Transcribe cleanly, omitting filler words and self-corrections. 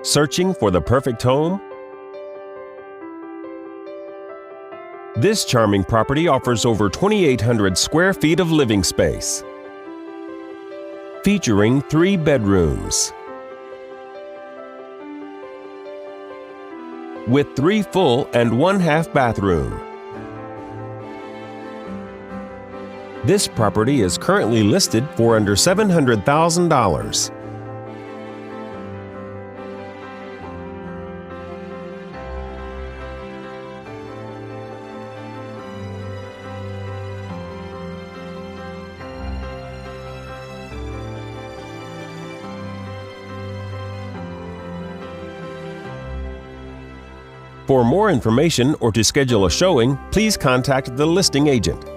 Searching for the perfect home? This charming property offers over 2,800 square feet of living space, featuring 3 bedrooms with 3 full and 1 half bathroom. This property is currently listed for under $700,000. For more information or to schedule a showing, please contact the listing agent.